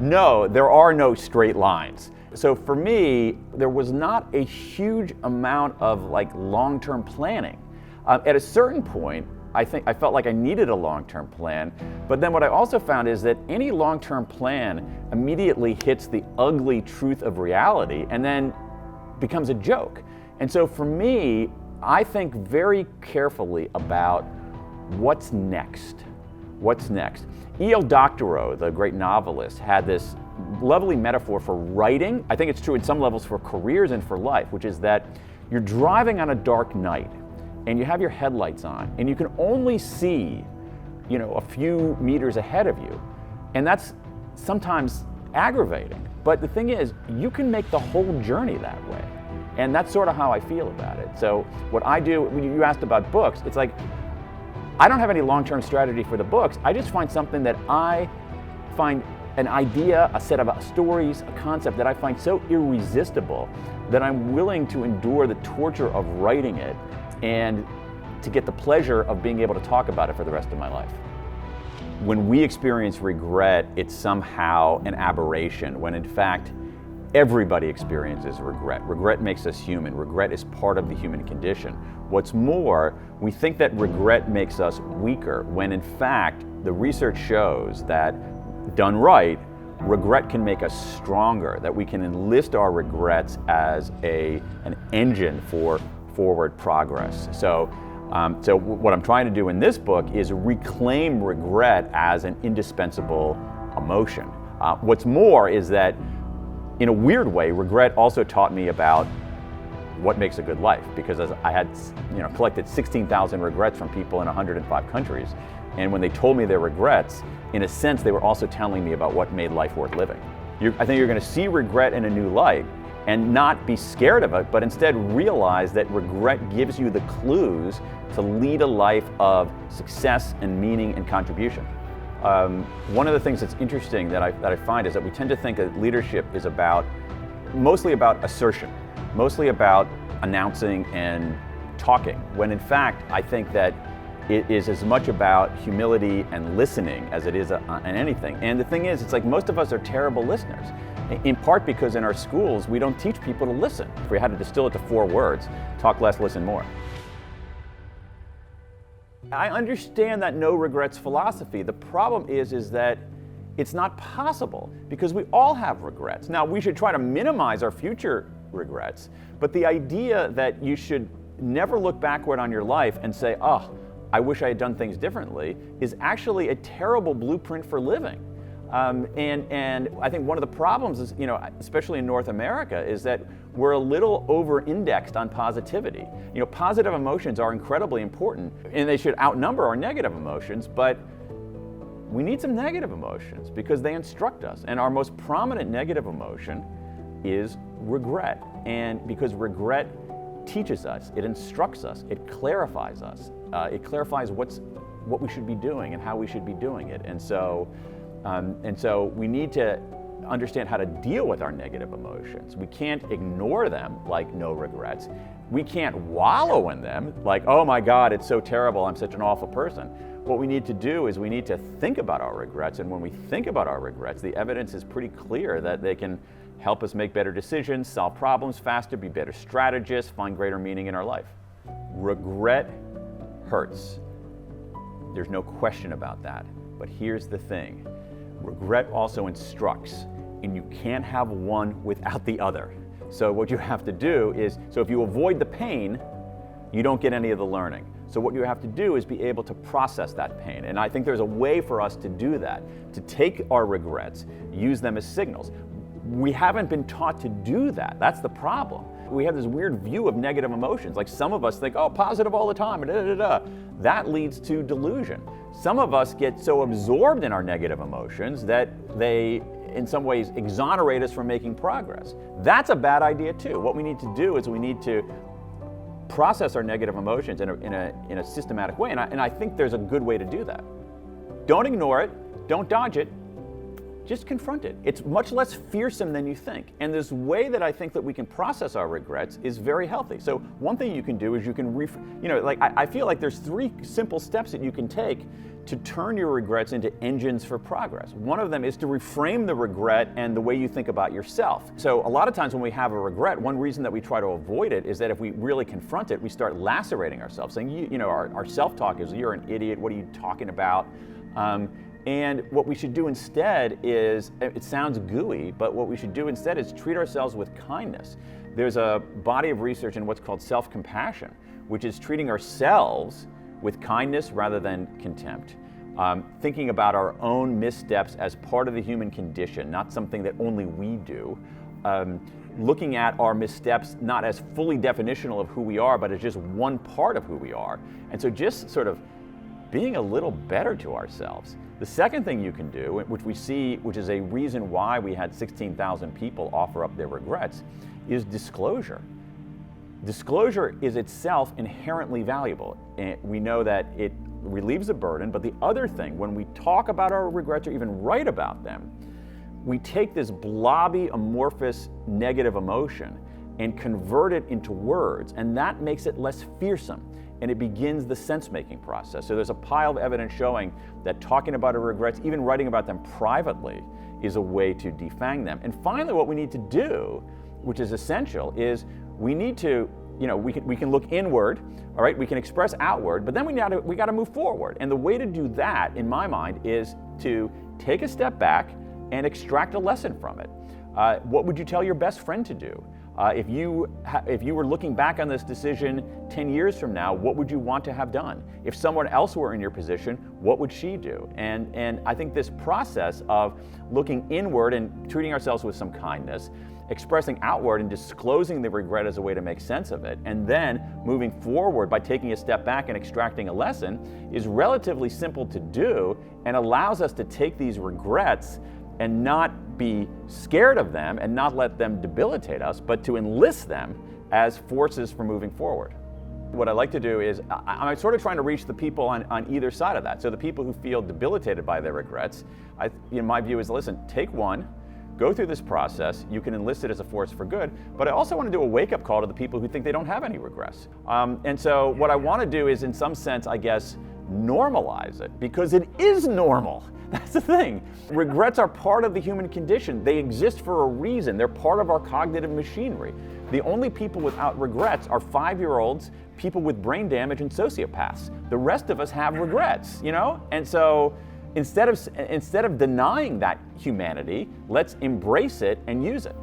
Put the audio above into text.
No, there are no straight lines. So for me, there was not a huge amount of long-term planning. At a certain point, I felt like I needed a long-term plan, but then what I also found is that any long-term plan immediately hits the ugly truth of reality and then becomes a joke. And so for me, I think very carefully about what's next. What's next? E.L. Doctorow, the great novelist, had this lovely metaphor for writing. I think it's true in some levels for careers and for life, which is that you're driving on a dark night and you have your headlights on and you can only see, a few meters ahead of you. And that's sometimes aggravating. But the thing is, you can make the whole journey that way. And that's sort of how I feel about it. So what I do, when you asked about books, it's like, I don't have any long-term strategy for the books. I just find something that I find an idea, a set of stories, a concept that I find so irresistible that I'm willing to endure the torture of writing it and to get the pleasure of being able to talk about it for the rest of my life. When we experience regret, it's somehow an aberration, when in fact, everybody experiences regret. Regret makes us human. Regret is part of the human condition. What's more, we think that regret makes us weaker, when in fact, the research shows that, done right, regret can make us stronger, that we can enlist our regrets as an engine for forward progress. So what I'm trying to do in this book is reclaim regret as an indispensable emotion. What's more is that, in a weird way, regret also taught me about what makes a good life, because as I had collected 16,000 regrets from people in 105 countries, and when they told me their regrets, in a sense, they were also telling me about what made life worth living. I think you're going to see regret in a new light and not be scared of it, but instead realize that regret gives you the clues to lead a life of success and meaning and contribution. One of the things that's interesting that I find is that we tend to think that leadership is mostly about assertion, mostly about announcing and talking, when in fact I think that it is as much about humility and listening as it is on anything. And the thing is, it's like most of us are terrible listeners, in part because in our schools we don't teach people to listen. If we had to distill it to 4 words, talk less, listen more. I understand that no regrets philosophy. The problem is that it's not possible, because we all have regrets. Now, we should try to minimize our future regrets, but the idea that you should never look backward on your life and say, oh, I wish I had done things differently, is actually a terrible blueprint for living. And I think one of the problems is, especially in North America, is that we're a little over-indexed on positivity. Positive emotions are incredibly important, and they should outnumber our negative emotions, but we need some negative emotions because they instruct us. And our most prominent negative emotion is regret. And because regret teaches us, it instructs us, it clarifies us. It clarifies what we should be doing and how we should be doing it. And so we need to understand how to deal with our negative emotions. We can't ignore them like no regrets. We can't wallow in them like, oh my God, it's so terrible, I'm such an awful person. What we need to do is we need to think about our regrets, and when we think about our regrets, the evidence is pretty clear that they can help us make better decisions, solve problems faster, be better strategists, find greater meaning in our life. Regret hurts. There's no question about that. But here's the thing. Regret also instructs, and you can't have one without the other. So what you have to do is, if you avoid the pain, you don't get any of the learning. So what you have to do is be able to process that pain. And I think there's a way for us to do that, to take our regrets, use them as signals. We haven't been taught to do that. That's the problem. We have this weird view of negative emotions. Like some of us think, oh, positive all the time, That leads to delusion. Some of us get so absorbed in our negative emotions that they, in some ways, exonerate us from making progress. That's a bad idea too. What we need to do is we need to process our negative emotions in a systematic way, and I think there's a good way to do that. Don't ignore it, don't dodge it, just confront it. It's much less fearsome than you think. And this way that I think that we can process our regrets is very healthy. So one thing you can do is you can, I feel like there's 3 simple steps that you can take to turn your regrets into engines for progress. One of them is to reframe the regret and the way you think about yourself. So a lot of times when we have a regret, one reason that we try to avoid it is that if we really confront it, we start lacerating ourselves, saying, our self-talk is, you're an idiot, what are you talking about? And what we should do instead is, it sounds gooey, but what we should do instead is treat ourselves with kindness. There's a body of research in what's called self-compassion, which is treating ourselves with kindness rather than contempt. Thinking about our own missteps as part of the human condition, not something that only we do. Looking at our missteps not as fully definitional of who we are, but as just one part of who we are. And so just sort of being a little better to ourselves. The second thing you can do, which we see, which is a reason why we had 16,000 people offer up their regrets, is disclosure. Disclosure is itself inherently valuable. And we know that it relieves a burden, but the other thing, when we talk about our regrets or even write about them, we take this blobby, amorphous, negative emotion and convert it into words, and that makes it less fearsome, and it begins the sense-making process. So there's a pile of evidence showing that talking about our regrets, even writing about them privately, is a way to defang them. And finally, what we need to do, which is essential, is we need to, we can look inward, all right, we can express outward, but then we got to move forward. And the way to do that, in my mind, is to take a step back and extract a lesson from it. What would you tell your best friend to do? If you were looking back on this decision 10 years from now, what would you want to have done? If someone else were in your position, what would she do? And I think this process of looking inward and treating ourselves with some kindness, expressing outward and disclosing the regret as a way to make sense of it, and then moving forward by taking a step back and extracting a lesson is relatively simple to do and allows us to take these regrets and not be scared of them and not let them debilitate us, but to enlist them as forces for moving forward. What I like to do is, I'm sort of trying to reach the people on either side of that. So the people who feel debilitated by their regrets, my view is, listen, take one, go through this process, you can enlist it as a force for good, but I also want to do a wake-up call to the people who think they don't have any regrets. And so what I want to do is, in some sense, I guess, normalize it, because it is normal. That's the thing. Regrets are part of the human condition. They exist for a reason. They're part of our cognitive machinery. The only people without regrets are 5-year-olds, people with brain damage, and sociopaths. The rest of us have regrets, And so instead of denying that humanity, let's embrace it and use it.